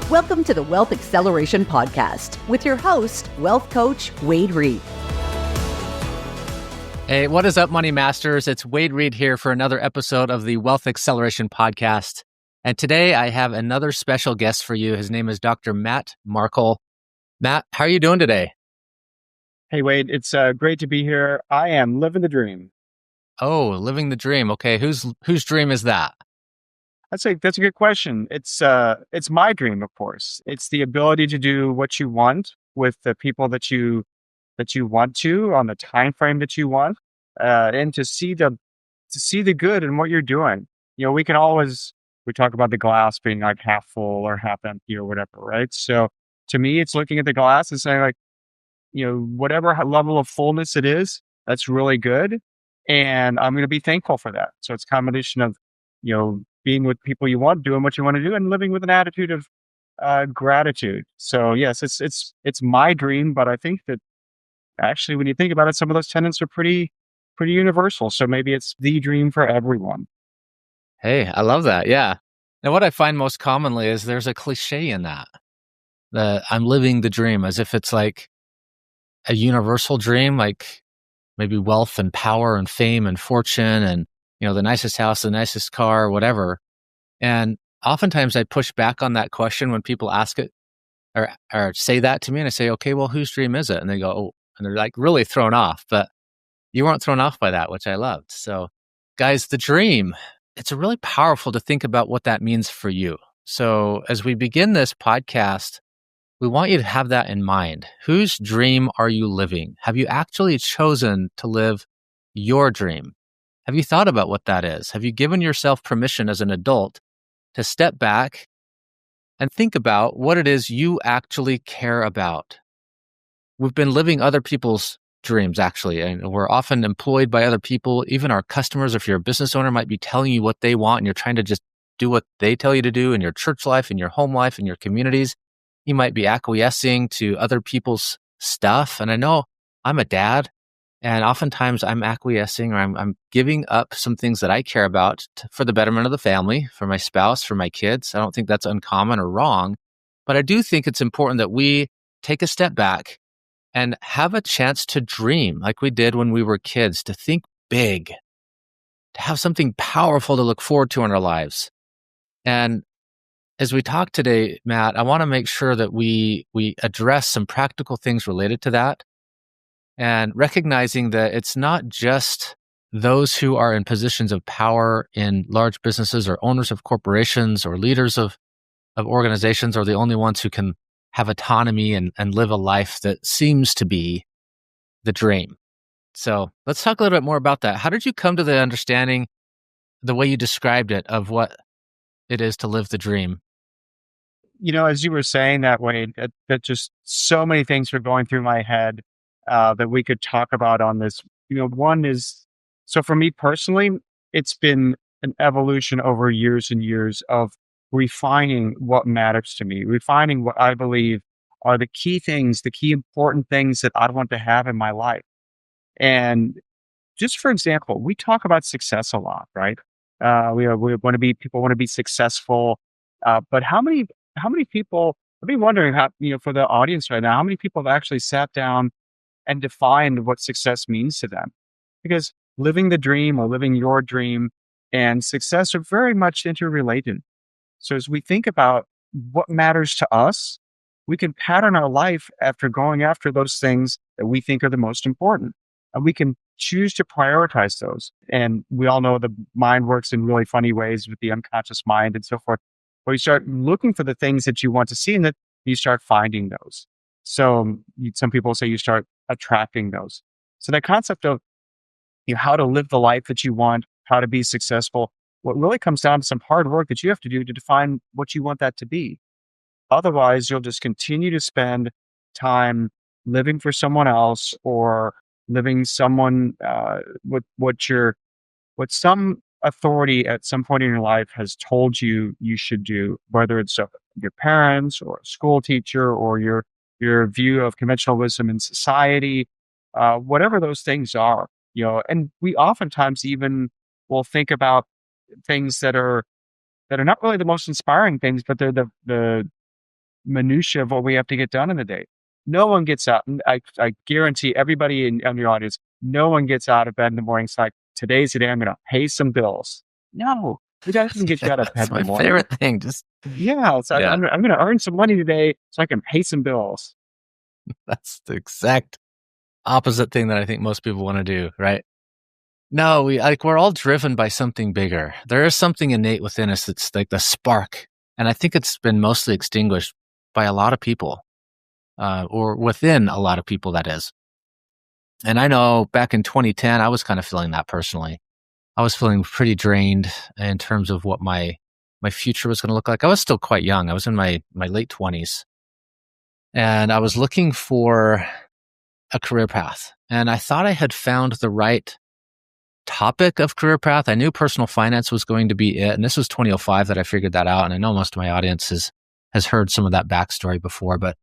Welcome to the Wealth Acceleration Podcast with your host, wealth coach Wade Reed. Hey, what is up, Money Masters? It's Wade Reed here for another episode of the Wealth Acceleration Podcast. And today I have another special guest for you. His name is Dr. Matt Markel. Matt, how are you doing today? Hey, Wade, it's great to be here. I am living the dream. Oh, living the dream. Okay, whose dream is that? That's a good question. It's my dream, of course. It's the ability to do what you want with the people that you want to on the time frame that you want, and to see the good in what you're doing. You know, we talk about the glass being like half full or half empty or whatever, right? So to me, it's looking at the glass and saying, like, you know, whatever level of fullness it is, that's really good, and I'm going to be thankful for that. So it's a combination of, you know, being with people you want, doing what you want to do, and living with an attitude of gratitude. So yes, it's my dream, but I think that actually, when you think about it, some of those tenets are pretty universal. So maybe it's the dream for everyone. Hey, I love that. Yeah. Now, what I find most commonly is there's a cliche in that I'm living the dream, as if it's like a universal dream, like maybe wealth and power and fame and fortune and, you know, the nicest house, the nicest car, whatever. And oftentimes I push back on that question when people ask it or say that to me, and I say, okay, well, whose dream is it? And they go, oh, and they're like really thrown off, but you weren't thrown off by that, which I loved. So guys, the dream, it's really powerful to think about what that means for you. So as we begin this podcast, we want you to have that in mind. Whose dream are you living? Have you actually chosen to live your dream? Have you thought about what that is? Have you given yourself permission as an adult to step back and think about what it is you actually care about? We've been living other people's dreams, actually, and we're often employed by other people. Even our customers, if you're a business owner, might be telling you what they want, and you're trying to just do what they tell you to do in your church life, in your home life, in your communities. You might be acquiescing to other people's stuff. And I know I'm a dad, and oftentimes I'm acquiescing, or I'm giving up some things that I care about for the betterment of the family, for my spouse, for my kids. I don't think that's uncommon or wrong, but I do think it's important that we take a step back and have a chance to dream like we did when we were kids, to think big, to have something powerful to look forward to in our lives. And as we talk today, Matt, I want to make sure that we address some practical things related to that, and recognizing that it's not just those who are in positions of power in large businesses or owners of corporations or leaders of organizations are the only ones who can have autonomy and live a life that seems to be the dream. So let's talk a little bit more about that. How did you come to the understanding, the way you described it, of what it is to live the dream? You know, as you were saying that, Wade, that just so many things were going through my head that we could talk about on this. You know, one is, so for me personally, it's been an evolution over years and years of refining what matters to me, refining what I believe are the key things, the key important things that I want to have in my life. And just for example, we talk about success a lot, right? People want to be successful, but how many people? I've been wondering, how, you know, for the audience right now, how many people have actually sat down and defined what success means to them? Because living the dream or living your dream and success are very much interrelated. So as we think about what matters to us, we can pattern our life after going after those things that we think are the most important. And we can choose to prioritize those. And we all know the mind works in really funny ways with the unconscious mind and so forth, where you start looking for the things that you want to see, and that you start finding those. So some people say you start attracting those. So that concept of, you know, how to live the life that you want, how to be successful, what really comes down to some hard work that you have to do to define what you want that to be. Otherwise, you'll just continue to spend time living for someone else, or living someone what some authority at some point in your life has told you should do, whether it's your parents or a school teacher or your view of conventional wisdom in society, whatever those things are, you know. And we oftentimes even will think about things that are not really the most inspiring things, but they're the minutia of what we have to get done in the day. No one gets out. I guarantee everybody on your audience, no one gets out of bed in the morning. It's like, today's the day I'm going to pay some bills. No, it doesn't get you out of bed That's in the my morning. favorite thing. Just Yeah, so yeah, I'm going to earn some money today so I can pay some bills. that's the exact opposite thing that I think most people want to do, right? No, we're all driven by something bigger. There is something innate within us that's like the spark. And I think it's been mostly extinguished by a lot of people, or within a lot of people, that is. And I know back in 2010, I was kind of feeling that personally. I was feeling pretty drained in terms of what my future was going to look like. I was still quite young. I was in my late 20s, and I was looking for a career path. And I thought I had found the right topic of career path. I knew personal finance was going to be it. And this was 2005 that I figured that out. And I know most of my audience has heard some of that backstory before, but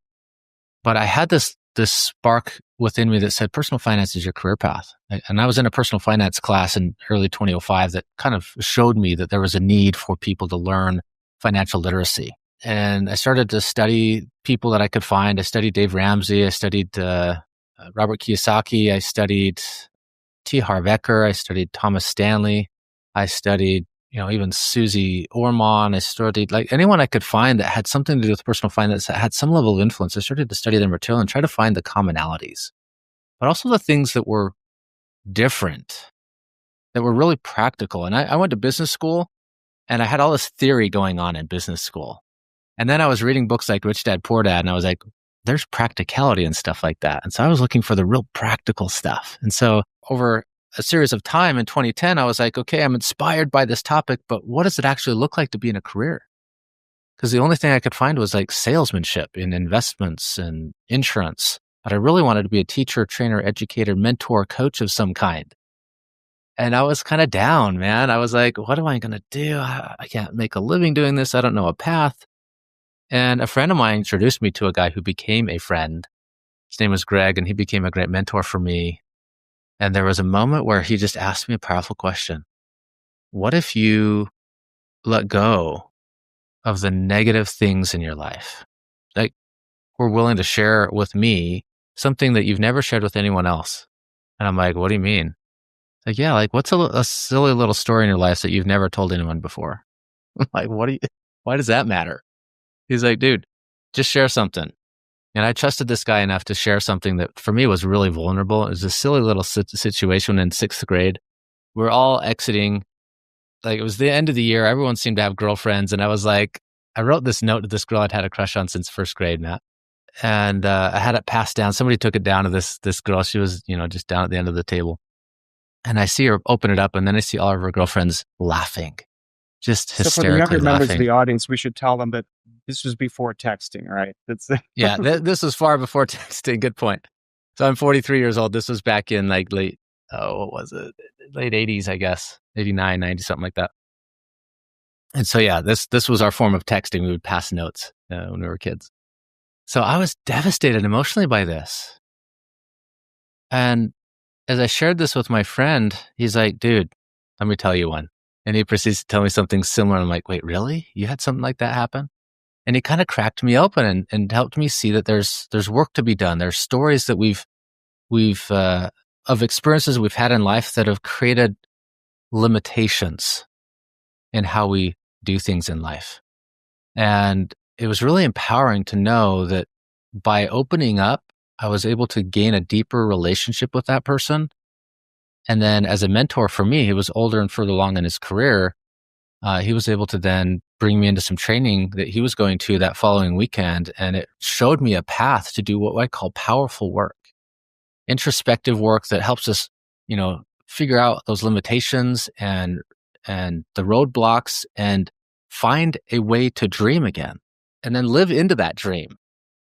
I had this spark within me that said personal finance is your career path. And I was in a personal finance class in early 2005 that kind of showed me that there was a need for people to learn financial literacy. And I started to study people that I could find. I studied Dave Ramsey. I studied Robert Kiyosaki. I studied T. Harv Eker. I studied Thomas Stanley. I studied, even Susie Orman. I studied like anyone I could find that had something to do with personal finance, that had some level of influence. I started to study their material and try to find the commonalities, but also the things that were different, that were really practical. And I went to business school, and I had all this theory going on in business school. And then I was reading books like Rich Dad, Poor Dad, and I was like, there's practicality and stuff like that. And so I was looking for the real practical stuff. And so over a series of time in 2010, I was like, okay, I'm inspired by this topic, but what does it actually look like to be in a career? Because the only thing I could find was like salesmanship in investments and insurance. But I really wanted to be a teacher, trainer, educator, mentor, coach of some kind. And I was kind of down, man. I was like, what am I going to do? I can't make a living doing this. I don't know a path. And a friend of mine introduced me to a guy who became a friend. His name was Greg, and he became a great mentor for me. And there was a moment where he just asked me a powerful question. What if you let go of the negative things in your life? Like, we're willing to share with me something that you've never shared with anyone else. And I'm like, what do you mean? Like, yeah, like what's a silly little story in your life that you've never told anyone before? I'm like, why does that matter? He's like, dude, just share something. And I trusted this guy enough to share something that for me was really vulnerable. It was a silly little situation in 6th grade. We're all exiting. Like, it was the end of the year. Everyone seemed to have girlfriends. And I was like, I wrote this note to this girl I'd had a crush on since 1st grade, Matt. And I had it passed down. Somebody took it down to this girl. She was, just down at the end of the table. And I see her open it up. And then I see all of her girlfriends laughing. Just hysterically So for the younger members of laughing. the audience, we should tell them that this was before texting, right? Yeah, this was far before texting. Good point. So I'm 43 years old. This was back in like late 80s, I guess, 89, 90, something like that. And so, yeah, this was our form of texting. We would pass notes when we were kids. So I was devastated emotionally by this. And as I shared this with my friend, he's like, dude, let me tell you one. And he proceeds to tell me something similar. I'm like, wait, really? You had something like that happen? And he kind of cracked me open and helped me see that there's work to be done. There's stories that we've of experiences we've had in life that have created limitations in how we do things in life. And it was really empowering to know that by opening up, I was able to gain a deeper relationship with that person. And then as a mentor for me, he was older and further along in his career. He was able to then bring me into some training that he was going to that following weekend. And it showed me a path to do what I call powerful work, introspective work that helps us, figure out those limitations and the roadblocks and find a way to dream again and then live into that dream.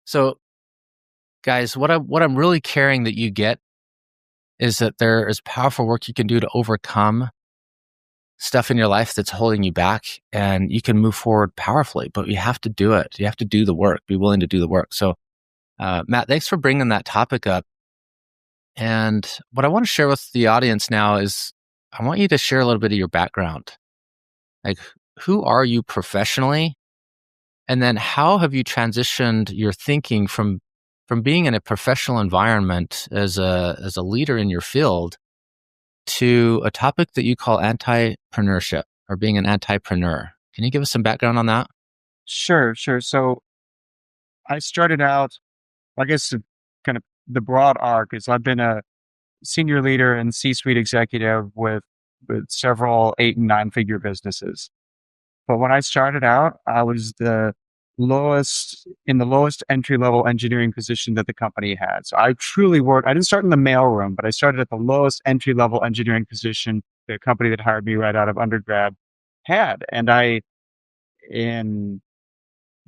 So guys, what I'm really caring that you get is that there is powerful work you can do to overcome stuff in your life that's holding you back, and you can move forward powerfully, but you have to do it. You have to do the work, be willing to do the work. So, Matt, thanks for bringing that topic up. And what I want to share with the audience now is I want you to share a little bit of your background. Like, who are you professionally? And then how have you transitioned your thinking from being in a professional environment as a leader in your field to a topic that you call anti-preneurship or being an anti-preneur? Can you give us some background on that? Sure, sure. So I started out, I guess, kind of the broad arc is I've been a senior leader and C-suite executive with several 8 and 9 figure businesses. But when I started out, I was the lowest entry level engineering position that the company had. So I truly worked. I didn't start in the mailroom, but I started at the lowest entry level engineering position the company that hired me right out of undergrad had, and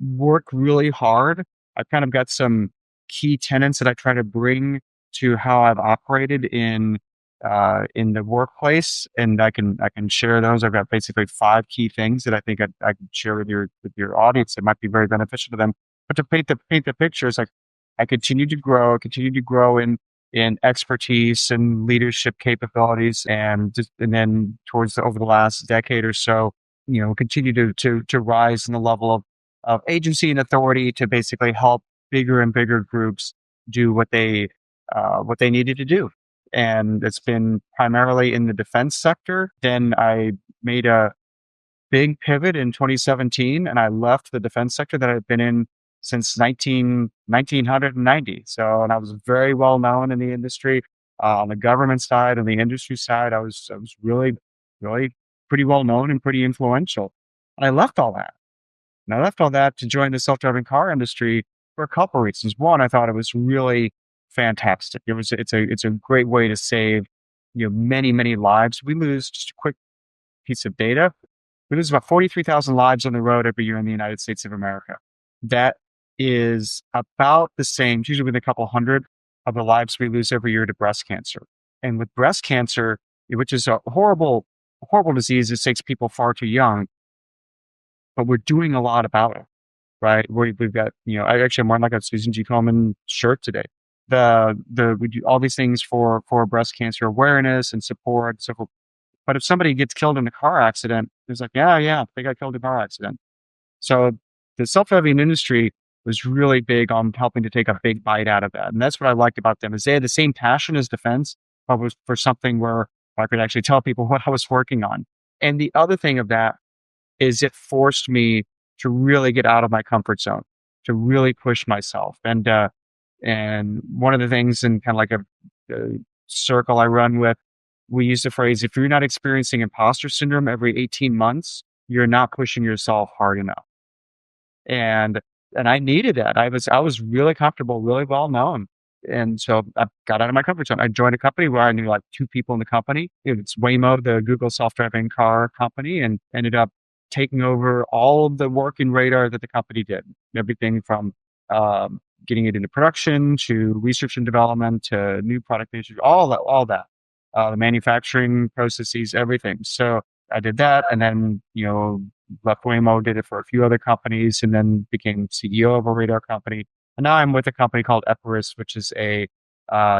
work really hard. I've kind of got some key tenets that I try to bring to how I've operated in the workplace, and I can share those. I've got basically 5 key things that I think I can share with your audience that might be very beneficial to them. But to paint the picture, it's like I continue to grow in expertise and leadership capabilities, and then over the last decade or so, continue to rise in the level of agency and authority to basically help bigger and bigger groups do what they needed to do. And it's been primarily in the defense sector. Then I made a big pivot in 2017 and I left the defense sector that I've been in since 1990. So, and I was very well known in the industry, on the government side, on the industry side. I was really, really pretty well known and pretty influential. And I left all that. And I left all that to join the self-driving car industry for a couple of reasons. One, I thought it was really fantastic. It's a great way to save, many, many lives. We lose, just a quick piece of data. We lose about 43,000 lives on the road every year in the United States of America. That is about the same, usually with a couple hundred of the lives we lose every year to breast cancer. And with breast cancer, which is a horrible, horrible disease that takes people far too young, but we're doing a lot about it, right? We've got, I'm wearing like a Susan G. Komen shirt today. We do all these things for breast cancer awareness and support and so forth. But if somebody gets killed in a car accident, it's like, yeah, they got killed in a car accident. So the self-driving industry was really big on helping to take a big bite out of that. And that's what I liked about them, is they had the same passion as defense, but was for something where I could actually tell people what I was working on. And the other thing of that is it forced me to really get out of my comfort zone, to really push myself. And one of the things in kind of like a circle I run with, we use the phrase, if you're not experiencing imposter syndrome every 18 months, you're not pushing yourself hard enough. And I needed that. I was really comfortable, really well known. And so I got out of my comfort zone. I joined a company where I knew like 2 people in the company. It's Waymo, the Google self-driving car company, and ended up taking over all of the work in radar that the company did. Everything from getting it into production to research and development to new product issues, all that, the manufacturing processes, everything. So I did that, and then left Waymo, did it for a few other companies, and then became CEO of a radar company. And now I'm with a company called Epirus, which is a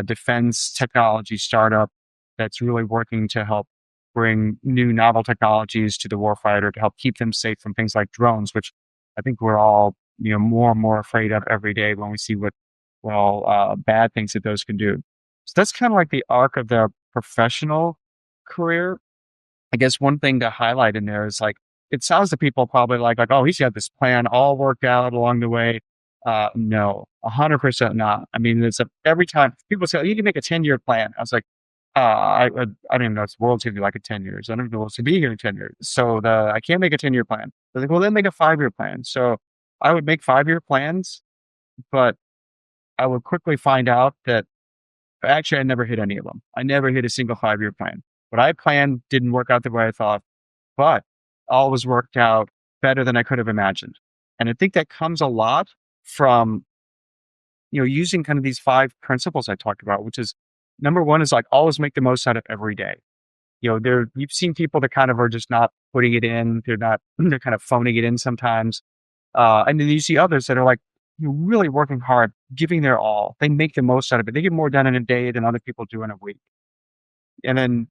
defense technology startup that's really working to help bring new novel technologies to the warfighter to help keep them safe from things like drones, which I think we're all more and more afraid of every day when we see what bad things that those can do. So that's kind of like the arc of the professional career. I guess one thing to highlight in there is like, it sounds to people probably like, oh, he's got this plan all worked out along the way. No, 100% not. I mean, every time people say, you can make a 10-year plan. I was like, I don't even know if the world's going to be like in 10 years. I don't know what's going to be here in 10 years. So I can't make a 10-year plan. They're like, well, then make a 5-year plan. So I would make 5-year plans, but I would quickly find out that actually I never hit any of them. I never hit a single 5-year plan. What I planned didn't work out the way I thought, but always worked out better than I could have imagined. And I think that comes a lot from, using kind of these 5 principles I talked about, which is number one is like always make the most out of every day. You've seen people that kind of are just not putting it in. They're kind of phoning it in sometimes. And then you see others that are like, really working hard, giving their all. They make the most out of it. They get more done in a day than other people do in a week. And then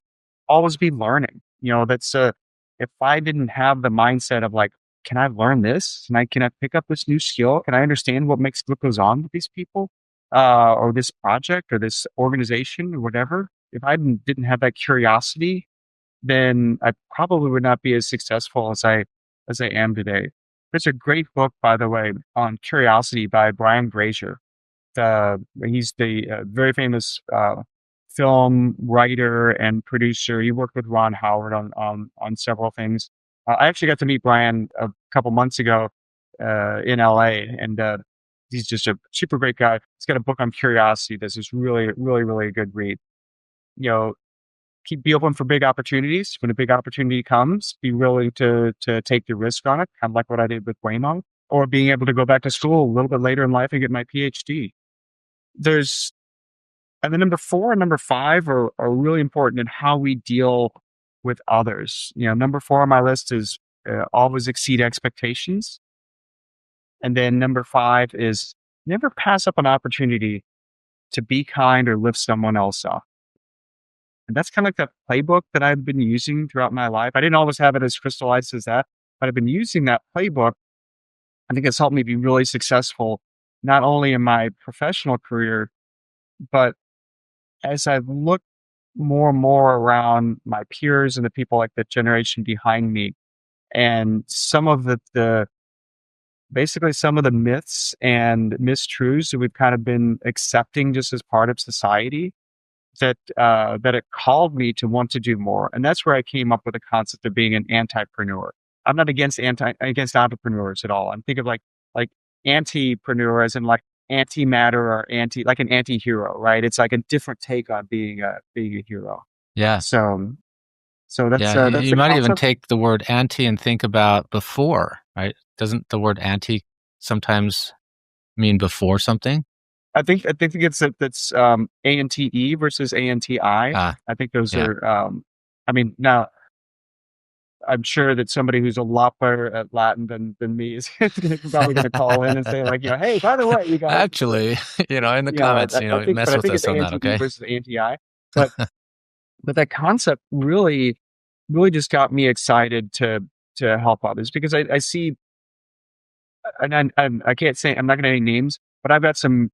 always be learning. If I didn't have the mindset of like can I learn this? Can I pick up this new skill? Can I understand what goes on with these people, or this project or this organization or whatever? If I didn't have that curiosity, then I probably would not be as successful as I am today. There's a great book, by the way, on curiosity by Brian Grazer. He's the very famous film writer and producer. He worked with Ron Howard on several things. I actually got to meet Brian a couple months ago in LA, and he's just a super great guy. He's got a book on curiosity that's just really, really, really a good read. You know, be open for big opportunities. When a big opportunity comes, be willing to take the risk on it, kind of like what I did with Waymo, or being able to go back to school a little bit later in life and get my PhD. And then number 4 and number 5 are really important in how we deal with others. Number 4 on my list is always exceed expectations. And then number 5 is never pass up an opportunity to be kind or lift someone else up. And that's kind of like the playbook that I've been using throughout my life. I didn't always have it as crystallized as that, but I've been using that playbook. I think it's helped me be really successful, not only in my professional career, but as I've looked more and more around my peers and the people like the generation behind me, and some of basically some of the myths and mistruths that we've kind of been accepting just as part of society, that it called me to want to do more. And that's where I came up with the concept of being an anti-preneur. I'm not against entrepreneurs at all. I'm thinking of like anti-preneur as in like antimatter or like an anti-hero, right? It's like a different take on being a hero. Yeah. So that's Yeah, that's you the might even concept. take the word anti and think about before, right? Doesn't the word anti sometimes mean before something? I think that's ANTE versus ANTI. I think those Yeah. are. I mean, now I'm sure that somebody who's a lot better at Latin than me is probably going to call in and say like, hey, by the way, you guys. Actually, in the comments, mess I with think us it's on that, ANTE okay? versus ANTI. But that concept really, really just got me excited to help others, because I see, and I can't say, I'm not going to name names, but I've got some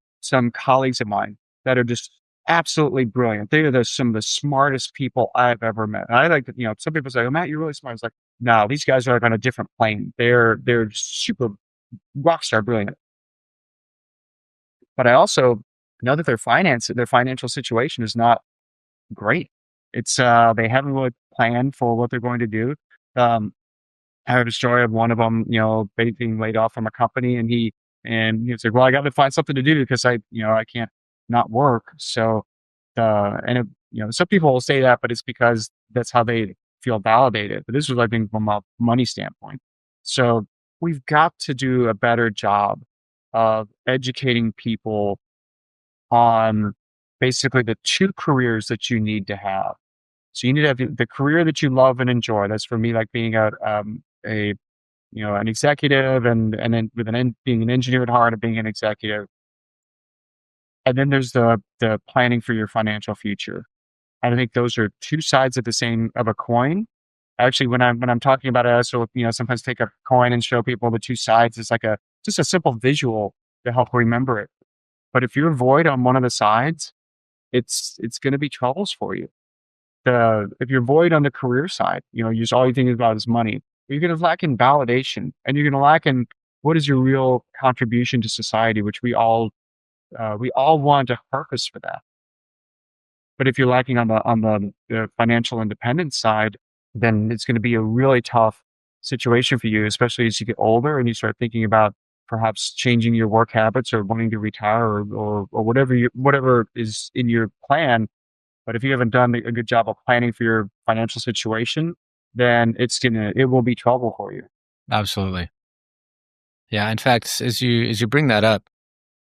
colleagues of mine that are just absolutely brilliant. They are some of the smartest people I've ever met. And I like that, some people say, "Oh, Matt, you're really smart." It's like, no, these guys are like on a different plane. They're super rock star brilliant. But I also know that their financial situation is not great. It's they haven't really planned for what they're going to do. Um, I heard a story of one of them, being laid off from a company, and he was like, "Well, I got to find something to do because I can't not work." So, some people will say that, but it's because that's how they feel validated. But this was, I think, from a money standpoint. So we've got to do a better job of educating people on basically the 2 careers that you need to have. So you need to have the career that you love and enjoy. That's for me, like being an executive, and then being an engineer at heart and being an executive. And then there's the planning for your financial future. And I think those are 2 sides of a coin. Actually, when I'm talking about it, I also, sometimes take a coin and show people the 2 sides. It's like just a simple visual to help remember it. But if you're void on one of the sides, it's going to be troubles for you. If you're void on the career side, just all you think about is money, you're going to lack in validation, and you're going to lack in what is your real contribution to society, which we all want a purpose for that. But if you're lacking on the financial independence side, then it's going to be a really tough situation for you, especially as you get older and you start thinking about perhaps changing your work habits or wanting to retire, or whatever is in your plan. But if you haven't done a good job of planning for your financial situation, then it will be trouble for you. Absolutely. Yeah. In fact, as you bring that up,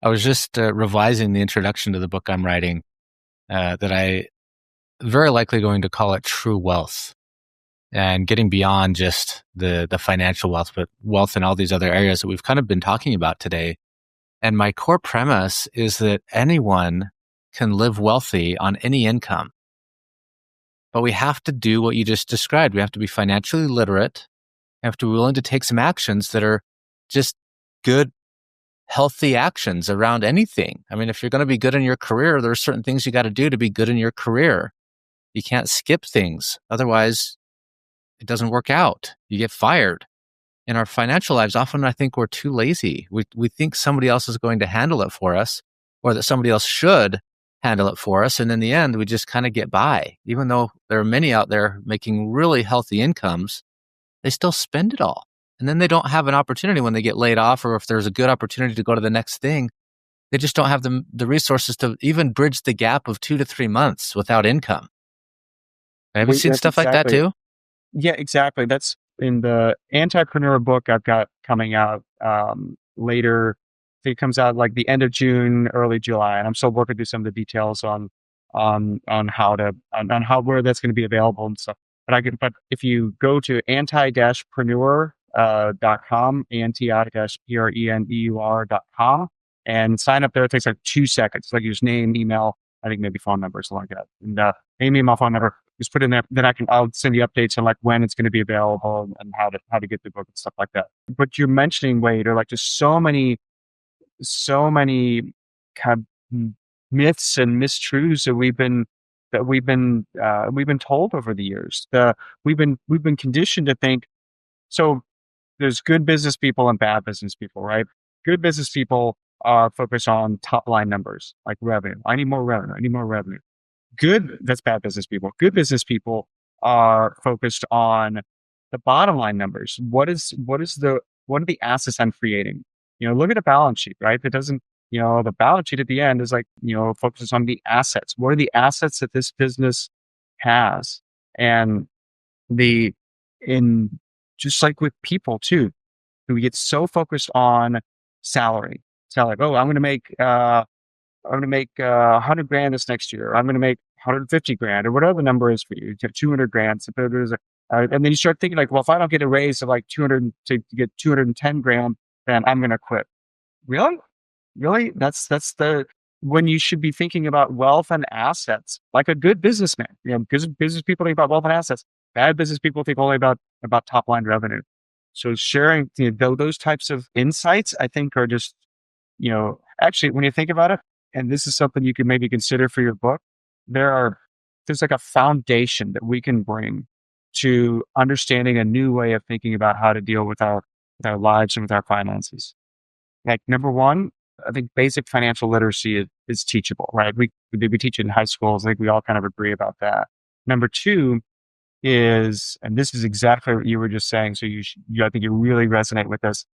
I was just revising the introduction to the book I'm writing, that I very likely going to call it True Wealth, and getting beyond just the financial wealth, but wealth in all these other areas that we've kind of been talking about today. And my core premise is that anyone can live wealthy on any income. But we have to do what you just described. We have to be financially literate, You have to be willing to take some actions that are just good, healthy actions around anything. I mean, if you're going to be good in your career, there are certain things you got to do to be good in your career. You can't skip things. Otherwise, it doesn't work out. You get fired. In our financial lives, often I think we're too lazy. We think somebody else is going to handle it for us, or that somebody else should handle it for us. And in the end, we just kind of get by. Even though there are many out there making really healthy incomes, they still spend it all. And then they don't have an opportunity when they get laid off, or if there's a good opportunity to go to the next thing, they just don't have the resources to even bridge the gap of 2 to 3 months without income. Have you seen That's stuff like that exactly. too? Yeah, exactly. That's in the Anti-preneur book I've got coming out later. I think it comes out like the end of June, early July, and I'm still working through some of the details on how to on how where that's going to be available and stuff. But if you go to anti-preneur .com, anti-preneur.com, and sign up there, it takes like 2 seconds. Like your name, email, I think maybe phone number, something like that, and name, email, phone number. Just put in there, then I'll send you updates on like when it's going to be available and how to get the book and stuff like that. But you're mentioning, Wade, are like just so many kind of myths and mistruths that we've been told over the years. We've been conditioned to think, so there's good business people and bad business people, right? Good business people are focused on top line numbers like revenue. I need more revenue. I need more revenue. That's bad business people. Good business people are focused on the bottom line numbers. What are the assets I'm creating? Look at a balance sheet, right? That doesn't, the balance sheet at the end is like, focuses on the assets. What are the assets that this business has? And the, in just like with people too, we get so focused on salary. So like, oh, I'm going to make 100 grand this next year. I'm going to make 150 grand or whatever the number is for you. You have 200 grand. So and then you start thinking like, well, if I don't get a raise of like 200 to get 210 grand, then I'm going to quit. Really? Really? That's when you should be thinking about wealth and assets, like a good businessman. Because business people think about wealth and assets. Bad business people think only about top line revenue. So sharing those types of insights, I think, are just, actually, when you think about it, and this is something you can maybe consider for your book, there's like a foundation that we can bring to understanding a new way of thinking about how to deal with our lives and with our finances. Like number one, I think basic financial literacy is teachable, right? We teach it in high schools. I think we all kind of agree about that. Number two is, and this is exactly what you were just saying, so I think you really resonate with this.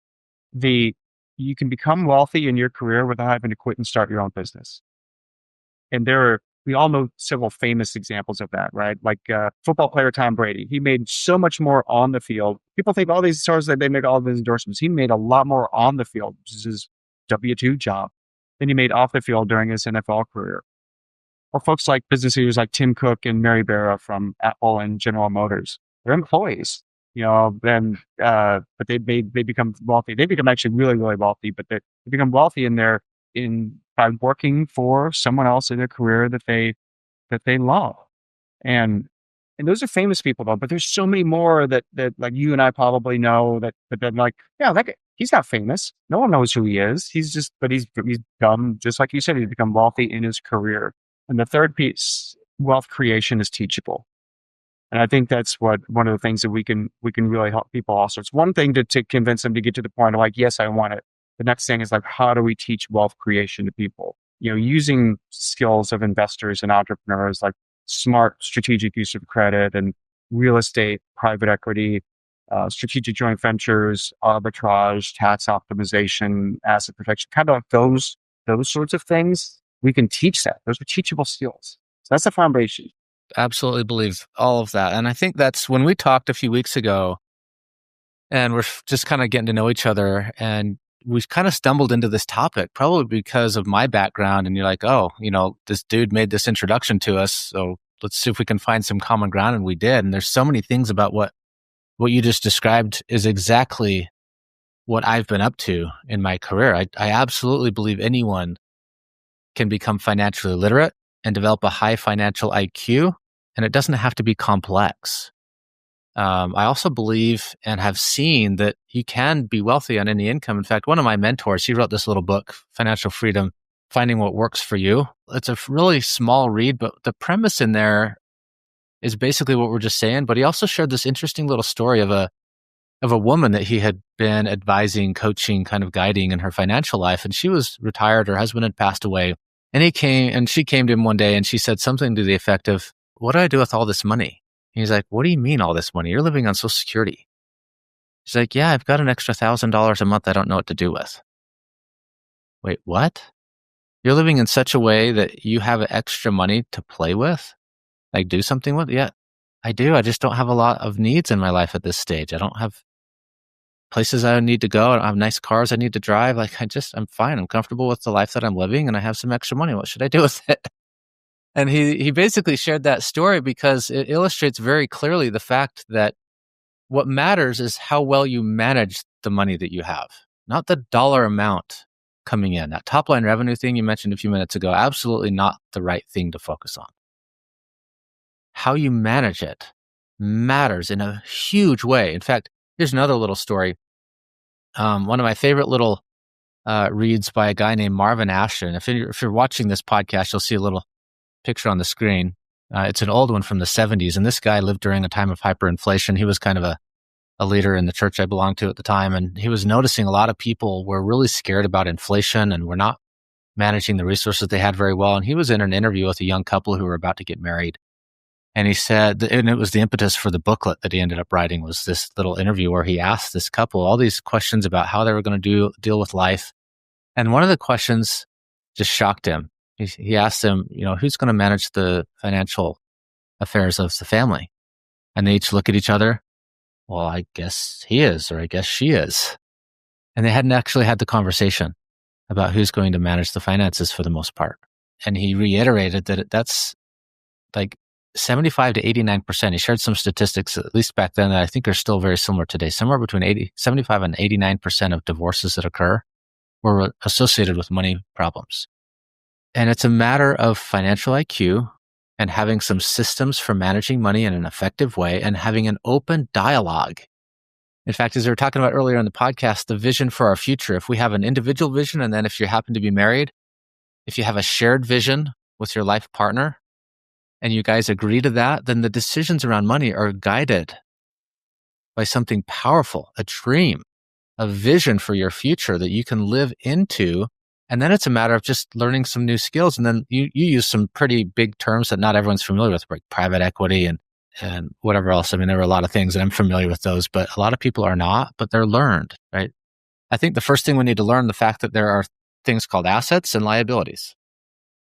You can become wealthy in your career without having to quit and start your own business. And we all know several famous examples of that, right? Like football player Tom Brady. He made so much more on the field. People think all these stars that they make all these endorsements. He made a lot more on the field, which is his W-2 job, than he made off the field during his NFL career. Or folks like business leaders like Tim Cook and Mary Barra from Apple and General Motors. They're employees, but they become wealthy. They become actually really, really wealthy, but they become wealthy by working for someone else in their career that they love. And those are famous people though, but there's so many more that like you and I probably know but then like, yeah, he's not famous. No one knows who he is. He's become, just like you said, he's become wealthy in his career. And the third piece, wealth creation, is teachable. And I think that's one of the things that we can really help people also. It's one thing to convince them to get to the point of like, yes, I want it. The next thing is like, how do we teach wealth creation to people? Using skills of investors and entrepreneurs, like smart strategic use of credit and real estate, private equity, strategic joint ventures, arbitrage, tax optimization, asset protection, kind of like those sorts of things. We can teach that. Those are teachable skills. So that's the foundation. Absolutely believe all of that. And I think that's when we talked a few weeks ago and we're just kind of getting to know each other, and we kind of stumbled into this topic probably because of my background. And you're like, oh, this dude made this introduction to us. So let's see if we can find some common ground. And we did. And there's so many things about what you just described is exactly what I've been up to in my career. I absolutely believe anyone can become financially literate and develop a high financial IQ. And it doesn't have to be complex. I also believe and have seen that you can be wealthy on any income. In fact, one of my mentors, he wrote this little book, Financial Freedom, Finding What Works for You. It's a really small read, but the premise in there is basically what we're just saying. But he also shared this interesting little story of a woman that he had been advising, coaching, kind of guiding in her financial life. And she was retired. Her husband had passed away. And she came to him one day and she said something to the effect of, "What do I do with all this money?" He's like, "What do you mean all this money? You're living on Social Security." She's like, "Yeah, I've got an extra $1,000 a month I don't know what to do with." Wait, what? You're living in such a way that you have extra money to play with? Like do something with? Yeah, I do. I just don't have a lot of needs in my life at this stage. I don't have places I need to go. I don't have nice cars I need to drive. Like I'm fine. I'm comfortable with the life that I'm living and I have some extra money. What should I do with it? And he basically shared that story because it illustrates very clearly the fact that what matters is how well you manage the money that you have, not the dollar amount coming in. That top line revenue thing you mentioned a few minutes ago, absolutely not the right thing to focus on. How you manage it matters in a huge way. In fact, here's another little story. One of my favorite little reads by a guy named Marvin Ashton. If you're watching this podcast, you'll see a little picture on the screen. It's an old one from the 70s. And this guy lived during a time of hyperinflation. He was kind of a leader in the church I belonged to at the time. And he was noticing a lot of people were really scared about inflation and were not managing the resources they had very well. And he was in an interview with a young couple who were about to get married. And he said, and it was the impetus for the booklet that he ended up writing, was this little interview where he asked this couple all these questions about how they were going to deal with life. And one of the questions just shocked him. He asked them, who's going to manage the financial affairs of the family? And they each look at each other. Well, I guess he is, or I guess she is. And they hadn't actually had the conversation about who's going to manage the finances for the most part. And he reiterated that that's like 75 to 89%. He shared some statistics, at least back then, that I think are still very similar today. Somewhere between 75 and 89% of divorces that occur were associated with money problems. And it's a matter of financial IQ and having some systems for managing money in an effective way and having an open dialogue. In fact, as we were talking about earlier in the podcast, the vision for our future, if we have an individual vision, and then if you happen to be married, if you have a shared vision with your life partner and you guys agree to that, then the decisions around money are guided by something powerful, a dream, a vision for your future that you can live into. And then it's a matter of just learning some new skills. And then you use some pretty big terms that not everyone's familiar with, like private equity and whatever else. I mean, there were a lot of things, and I'm familiar with those, but a lot of people are not, but they're learned, right? I think the first thing we need to learn, the fact that there are things called assets and liabilities.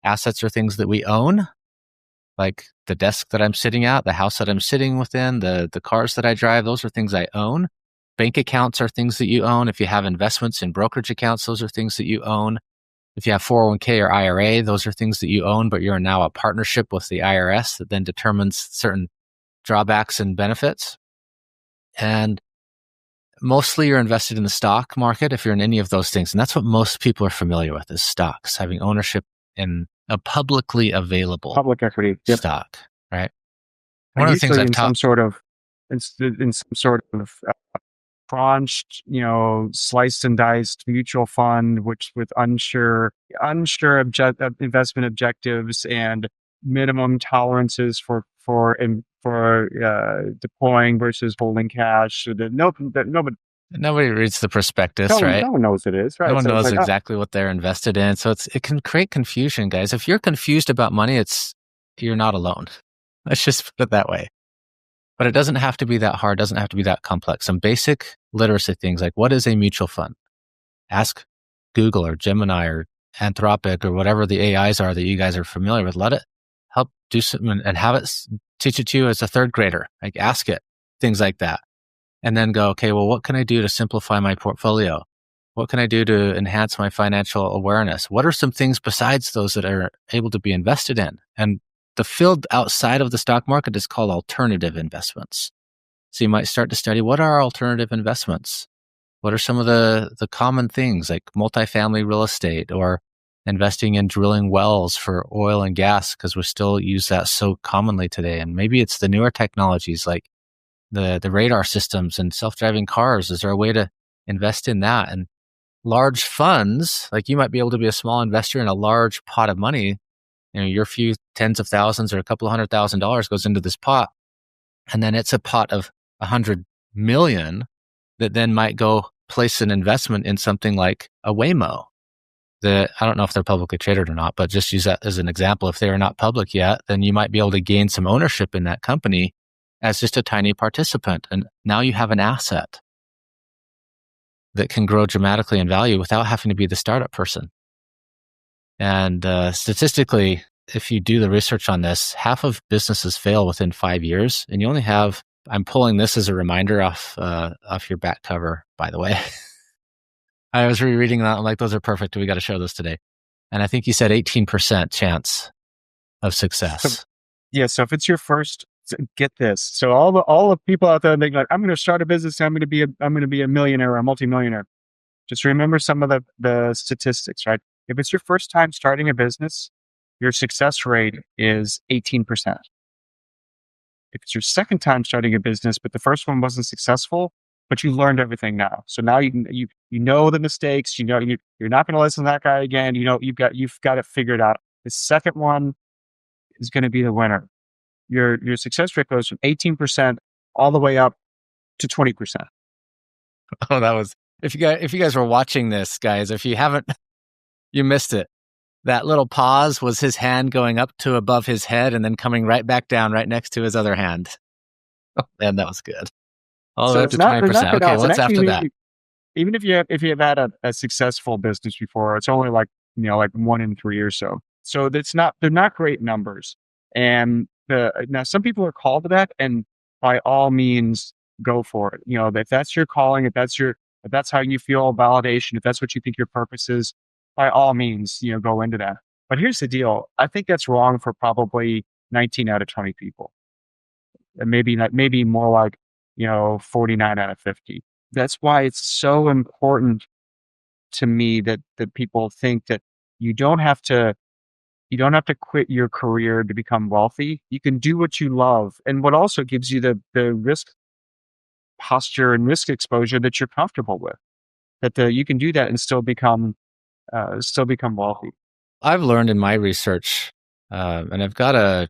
Assets are things that we own, like the desk that I'm sitting at, the house that I'm sitting within, the cars that I drive. Those are things I own. Bank accounts are things that you own. If you have investments in brokerage accounts, those are things that you own. If you have 401k or IRA, those are things that you own, but you're now a partnership with the IRS that then determines certain drawbacks and benefits. And mostly you're invested in the stock market if you're in any of those things. And that's what most people are familiar with, is stocks, having ownership in a publicly available Public equity. Yep. stock, right? And One of the things usually I've in taught, some sort of tranched, sliced and diced mutual fund, which with unsure investment objectives and minimum tolerances for deploying versus holding cash. So that nobody reads the prospectus, right? No one knows it is, right? No one So it's knows like, exactly what they're invested in. So it can create confusion, guys. If you're confused about money, you're not alone. Let's just put it that way. But it doesn't have to be that hard. It doesn't have to be that complex. Some basic literacy things like, what is a mutual fund? Ask Google or Gemini or Anthropic or whatever the AIs are that you guys are familiar with. Let it help do something and have it teach it to you as a third grader. Like ask it, things like that. And then go, okay, well, what can I do to simplify my portfolio? What can I do to enhance my financial awareness? What are some things besides those that are able to be invested in? And the field outside of the stock market is called alternative investments. So you might start to study, what are alternative investments? What are some of the common things like multifamily real estate or investing in drilling wells for oil and gas, because we still use that so commonly today. And maybe it's the newer technologies like the radar systems and self-driving cars? Is there a way to invest in that? And large funds, like you might be able to be a small investor in a large pot of money. Your few tens of thousands or a couple of $100,000 goes into this pot. And then it's a pot of 100 million that then might go place an investment in something like a Waymo. I don't know if they're publicly traded or not, but just use that as an example. If they are not public yet, then you might be able to gain some ownership in that company as just a tiny participant. And now you have an asset that can grow dramatically in value without having to be the startup person. And statistically, if you do the research on this, half of businesses fail within 5 years. And you only have, I'm pulling this as a reminder off your back cover, by the way. I was rereading that. I'm like, those are perfect. We got to show this today. And I think you said 18% chance of success. So if it's your first, get this. So all the people out there think like, I'm going to start a business. I'm going to be a millionaire or a multimillionaire. Just remember some of the statistics, right? If it's your first time starting a business, your success rate is 18%. If it's your second time starting a business, but the first one wasn't successful, but you learned everything now. So now you know the mistakes. You know you're not going to listen to that guy again. You know you've got it figured out. The second one is going to be the winner. Your success rate goes from 18% all the way up to 20%. Oh, that was if you guys were watching this, guys. If you haven't, you missed it. That little pause was his hand going up to above his head and then coming right back down right next to his other hand. Oh man, that was good. All the way up to 20%. Okay, what's after that? Even if you've had a successful business before, it's only like 1 in 3 or so. So they're not great numbers. And now some people are called to that, and by all means go for it. If that's your calling, if that's how you feel validation, if that's what you think your purpose is, by all means, go into that. But here's the deal. I think that's wrong for probably 19 out of 20 people. And maybe more like 49 out of 50. That's why it's so important to me that people think that you don't have to quit your career to become wealthy. You can do what you love, and what also gives you the risk posture and risk exposure that you're comfortable with. That you can do that and still become wealthy. I've learned in my research, and I've got a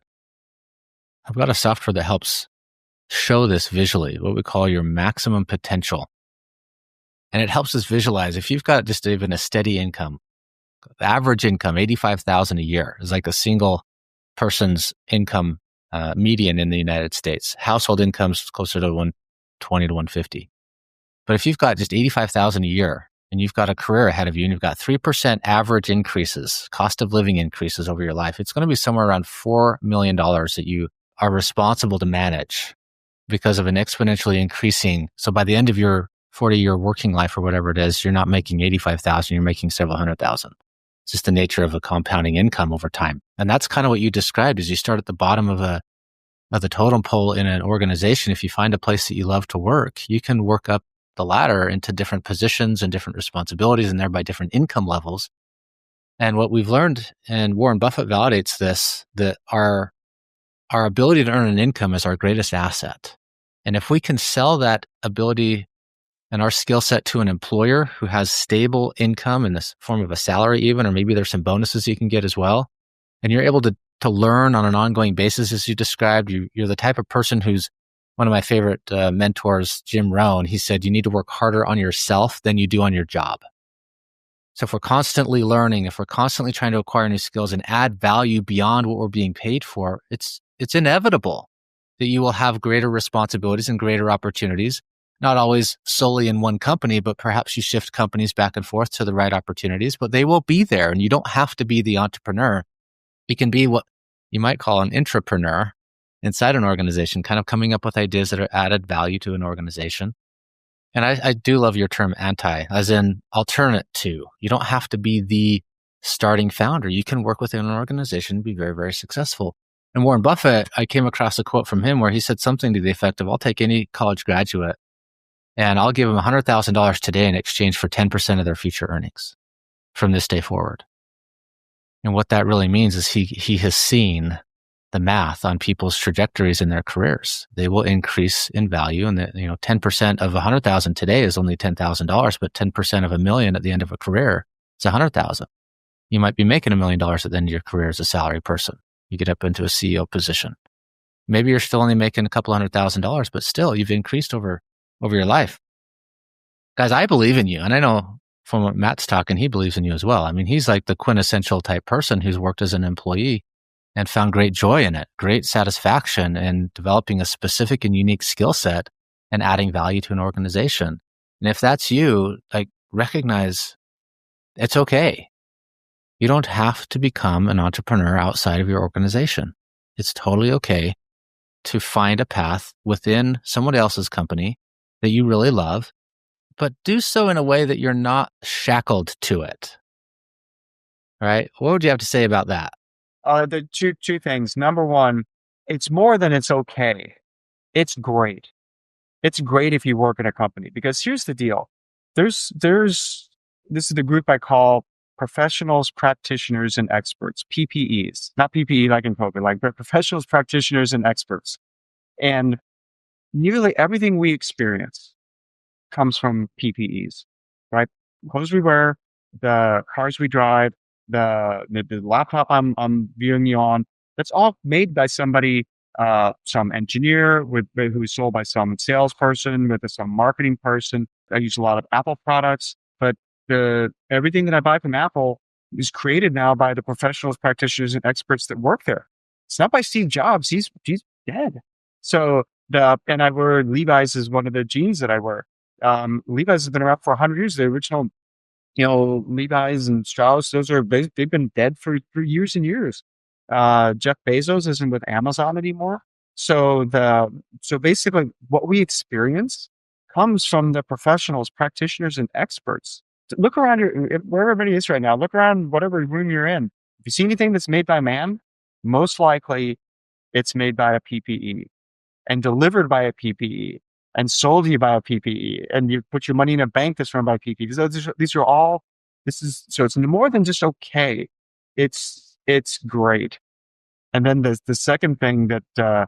software that helps show this visually, what we call your maximum potential. And it helps us visualize if you've got just even a steady income, the average income, $85,000 a year is like a single person's income median in the United States. Household income's closer to 120 to 150. But if you've got just $85,000 a year and you've got a career ahead of you and you've got 3% average increases, cost of living increases over your life, it's going to be somewhere around $4 million that you are responsible to manage because of an exponentially increasing. So by the end of your 40-year working life or whatever it is, you're not making 85,000, you're making several hundred thousand. It's just the nature of a compounding income over time. And that's kind of what you described. Is you start at the bottom of the totem pole in an organization. If you find a place that you love to work, you can work up the ladder into different positions and different responsibilities and thereby different income levels. And what we've learned, and Warren Buffett validates this, that our ability to earn an income is our greatest asset. And if we can sell that ability and our skill set to an employer who has stable income in this form of a salary even, or maybe there's some bonuses you can get as well, and you're able to learn on an ongoing basis, as you described, you're the type of person who's one of my favorite mentors, Jim Rohn, he said, you need to work harder on yourself than you do on your job. So if we're constantly learning, if we're constantly trying to acquire new skills and add value beyond what we're being paid for, it's inevitable that you will have greater responsibilities and greater opportunities, not always solely in one company, but perhaps you shift companies back and forth to the right opportunities, but they will be there. And you don't have to be the entrepreneur. You can be what you might call an intrapreneur inside an organization, kind of coming up with ideas that are added value to an organization. And I do love your term anti, as in alternate to. You don't have to be the starting founder. You can work within an organization and be very, very successful. And Warren Buffett, I came across a quote from him where he said something to the effect of, I'll take any college graduate and I'll give them $100,000 today in exchange for 10% of their future earnings from this day forward. And what that really means is he has seen the math on people's trajectories in their careers. They will increase in value, and 10% of 100,000 today is only $10,000, but 10% of $1 million at the end of a career is 100,000. You might be making $1 million at the end of your career as a salary person. You get up into a CEO position. Maybe you're still only making a couple $100,000, but still you've increased over your life. Guys, I believe in you. And I know from what Matt's talking, he believes in you as well. I mean, he's like the quintessential type person who's worked as an employee and found great joy in it, great satisfaction in developing a specific and unique skill set and adding value to an organization. And if that's you, like, recognize it's okay. You don't have to become an entrepreneur outside of your organization. It's totally okay to find a path within someone else's company that you really love, but do so in a way that you're not shackled to it. All right? What would you have to say about that? The two things. Number one, it's more than it's okay. It's great. It's great if you work in a company, because here's the deal. This is the group I call professionals, practitioners, and experts, PPEs, not PPE like in COVID, like professionals, practitioners, and experts. And nearly everything we experience comes from PPEs, right? Clothes we wear, the cars we drive, the laptop I'm viewing you on, that's all made by somebody, some engineer who's sold by some salesperson, with some marketing person. I use a lot of Apple products, but everything that I buy from Apple is created now by the professionals, practitioners, and experts that work there. It's not by Steve Jobs. He's dead. So and I wear Levi's is one of the jeans that I wear. Levi's has been around for 100 years. The original, Levi's and Strauss, they've been dead for years and years. Jeff Bezos isn't with Amazon anymore. So basically what we experience comes from the professionals, practitioners, and experts. Look around where everybody is right now. Look around whatever room you're in. If you see anything that's made by man, most likely it's made by a PPE and delivered by a PPE and sold to you by a PPE, and you put your money in a bank that's run by PPE. So it's more than just okay. It's great. And then the second thing that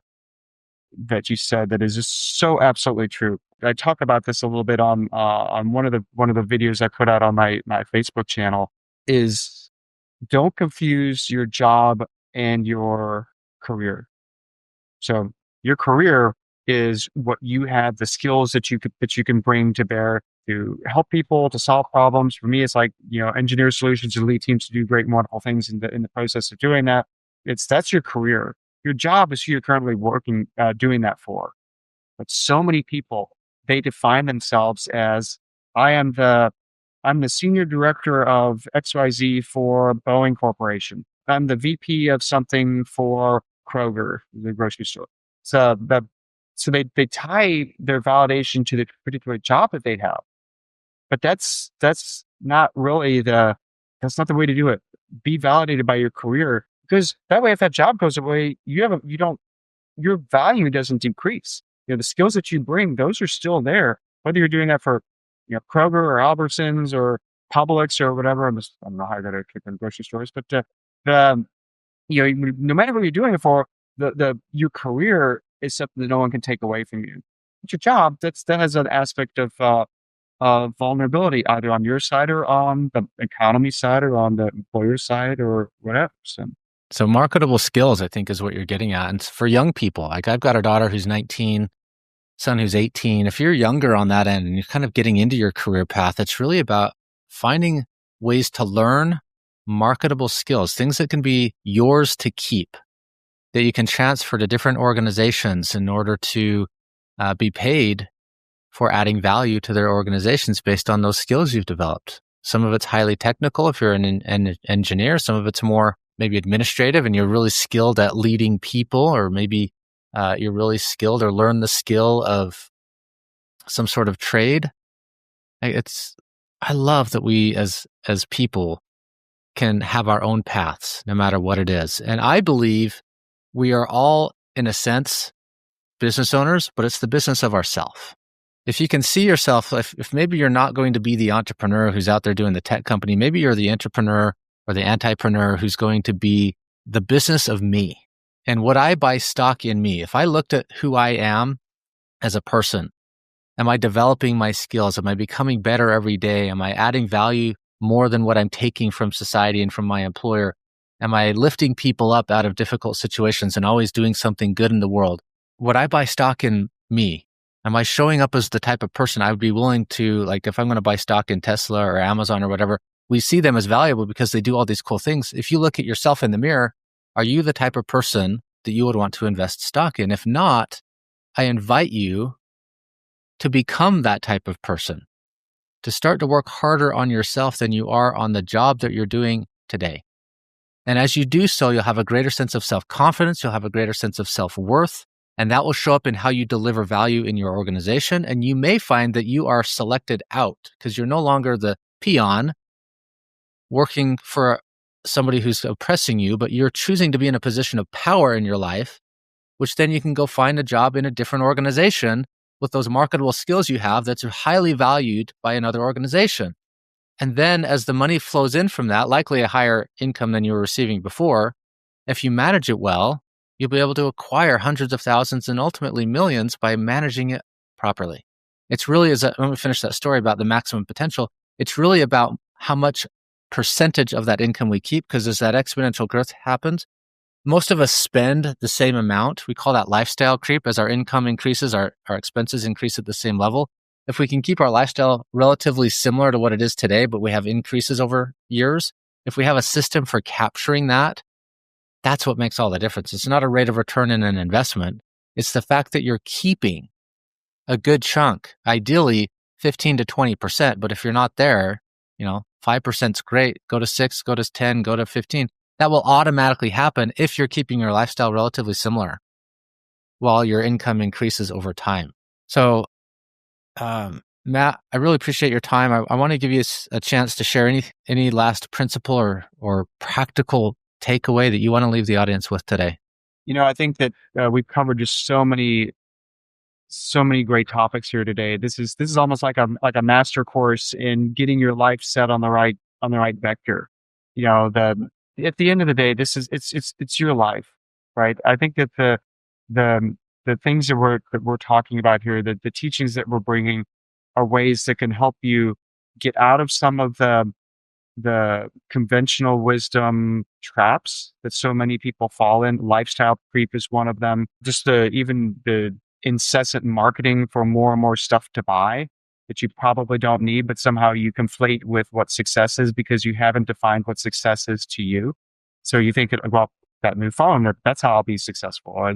you said that is just so absolutely true. I talk about this a little bit on one of the videos I put out on my Facebook channel, is don't confuse your job and your career. So your career is what you have, the skills that you can bring to bear to help people, to solve problems. For me, it's like, engineer solutions and lead teams to do great and wonderful things in the process of doing that. That's your career. Your job is who you're currently working, doing that for. But so many people, they define themselves as, I'm the senior director of XYZ for Boeing Corporation. I'm the VP of something for Kroger, the grocery store. So they tie their validation to the particular job that they have. But that's not really that's not the way to do it. Be validated by your career, because that way, if that job goes away, your value doesn't decrease. The skills that you bring, those are still there. Whether you're doing that for, Kroger or Albertsons or Publix or whatever. I don't know how I got to kick in grocery stores, but no matter what you're doing it for, your career is something that no one can take away from you. But your job, that has an aspect of vulnerability, either on your side or on the economy side or on the employer side or whatever. So marketable skills, I think, is what you're getting at. And for young people, like I've got a daughter who's 19, son who's 18. If you're younger on that end and you're kind of getting into your career path, it's really about finding ways to learn marketable skills, things that can be yours to keep, that you can transfer to different organizations in order to be paid for adding value to their organizations based on those skills you've developed. Some of it's highly technical if you're an engineer. Some of it's more maybe administrative and you're really skilled at leading people, or maybe you're really skilled or learn the skill of some sort of trade. I love that we as people can have our own paths no matter what it is. And I believe we are all, in a sense, business owners, but it's the business of ourself. If you can see yourself, if maybe you're not going to be the entrepreneur who's out there doing the tech company, maybe you're the entrepreneur or the anti-preneur who's going to be the business of me. And would I buy stock in me? If I looked at who I am as a person, am I developing my skills? Am I becoming better every day? Am I adding value more than what I'm taking from society and from my employer? Am I lifting people up out of difficult situations and always doing something good in the world? Would I buy stock in me? Am I showing up as the type of person I would be willing to, like, if I'm going to buy stock in Tesla or Amazon or whatever, we see them as valuable because they do all these cool things. If you look at yourself in the mirror, are you the type of person that you would want to invest stock in? If not, I invite you to become that type of person, to start to work harder on yourself than you are on the job that you're doing today. And as you do so, you'll have a greater sense of self-confidence, you'll have a greater sense of self-worth, and that will show up in how you deliver value in your organization. And you may find that you are selected out because you're no longer the peon working for somebody who's oppressing you, but you're choosing to be in a position of power in your life, which then you can go find a job in a different organization with those marketable skills you have that's highly valued by another organization. And then as the money flows in from that, likely a higher income than you were receiving before, if you manage it well, you'll be able to acquire hundreds of thousands and ultimately millions by managing it properly. It's really, let me finish that story about the maximum potential. It's really about how much percentage of that income we keep, because as that exponential growth happens, most of us spend the same amount. We call that lifestyle creep. As our income increases, our expenses increase at the same level. If we can keep our lifestyle relatively similar to what it is today, but we have increases over years, if we have a system for capturing that, that's what makes all the difference. It's not a rate of return in an investment. It's the fact that you're keeping a good chunk, ideally 15 to 20%. But if you're not there, 5% is great. Go to 6, go to 10, go to 15. That will automatically happen if you're keeping your lifestyle relatively similar while your income increases over time. So, Matt, I really appreciate your time. I want to give you a chance to share any last principle or practical takeaway that you want to leave the audience with today. I think that we've covered just so many great topics here today. This is almost like a master course in getting your life set on the right vector. At the end of the day, it's your life, right? I think that the things that we're talking about here, the teachings that we're bringing, are ways that can help you get out of some of the conventional wisdom traps that so many people fall in. Lifestyle creep is one of them. Just even the incessant marketing for more and more stuff to buy that you probably don't need, but somehow you conflate with what success is because you haven't defined what success is to you. So you think, well, that new phone, that's how I'll be successful. Or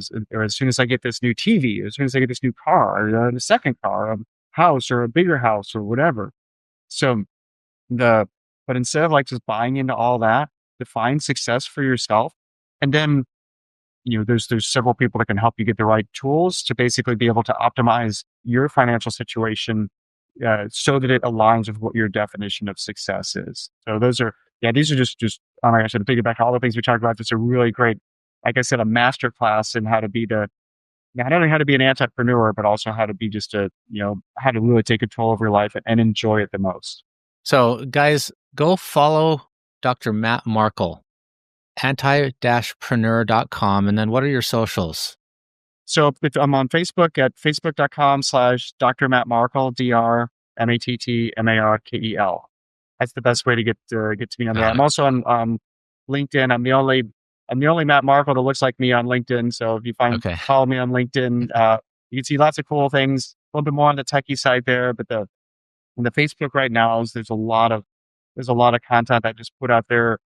as soon as I get this new TV, or as soon as I get this new car, or a second car, a house, or a bigger house, or whatever. So but instead of like just buying into all that, define success for yourself. And then, there's several people that can help you get the right tools to basically be able to optimize your financial situation so that it aligns with what your definition of success is. So these are just, oh my gosh, to piggyback all the things we talked about. It's a really great, like I said, a master class in how to be not only how to be an entrepreneur, but also how to be how to really take control of your life and enjoy it the most. So guys, go follow Dr. Matt Markel, anti-preneur.com. And then what are your socials? So I'm on Facebook at facebook.com/Dr. Matt Markel, DrMattMarkel. That's the best way to get to me on there. I'm also on LinkedIn. I'm the only Matt Markel that looks like me on LinkedIn. So if you follow me on LinkedIn, you can see lots of cool things, a little bit more on the techie side there, but on the Facebook right now there's a lot of content I just put out there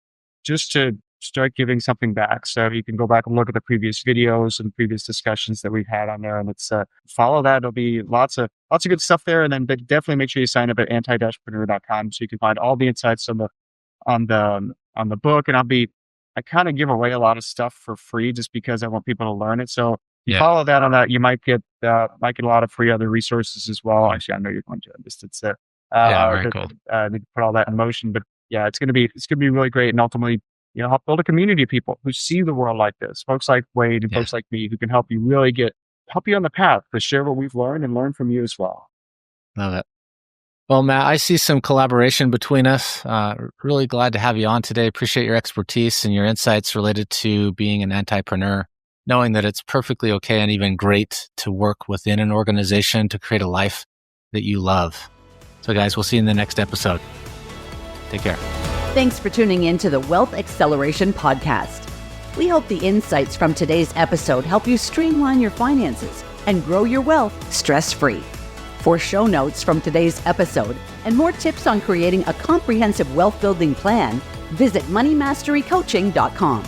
just to start giving something back. So you can go back and look at the previous videos and previous discussions that we've had on there, and it's follow that. It'll be lots of good stuff there. And then definitely make sure you sign up at anti-preneur.com so you can find all the insights on the book. And I kind of give away a lot of stuff for free just because I want people to learn it. So if you follow that on that, you might get a lot of free other resources as well. Actually, I know you're going to. It's very cool. Need to put all that in motion, but yeah, it's going to be really great, and ultimately, help build a community of people who see the world like this. Folks like Wade and folks like me who can help you really help you on the path to share what we've learned and learn from you as well. Love it. Well, Matt, I see some collaboration between us. Really glad to have you on today. Appreciate your expertise and your insights related to being an entrepreneur. knowing that it's perfectly okay and even great to work within an organization to create a life that you love. So guys, we'll see you in the next episode. Take care. Thanks for tuning in to the Wealth Acceleration Podcast. We hope the insights from today's episode help you streamline your finances and grow your wealth stress-free. For show notes from today's episode and more tips on creating a comprehensive wealth-building plan, visit moneymasterycoaching.com.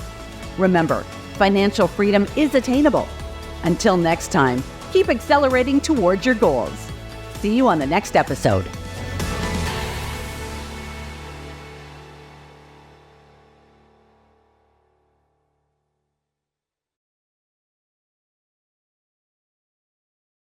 Remember, financial freedom is attainable. Until next time, keep accelerating towards your goals. See you on the next episode.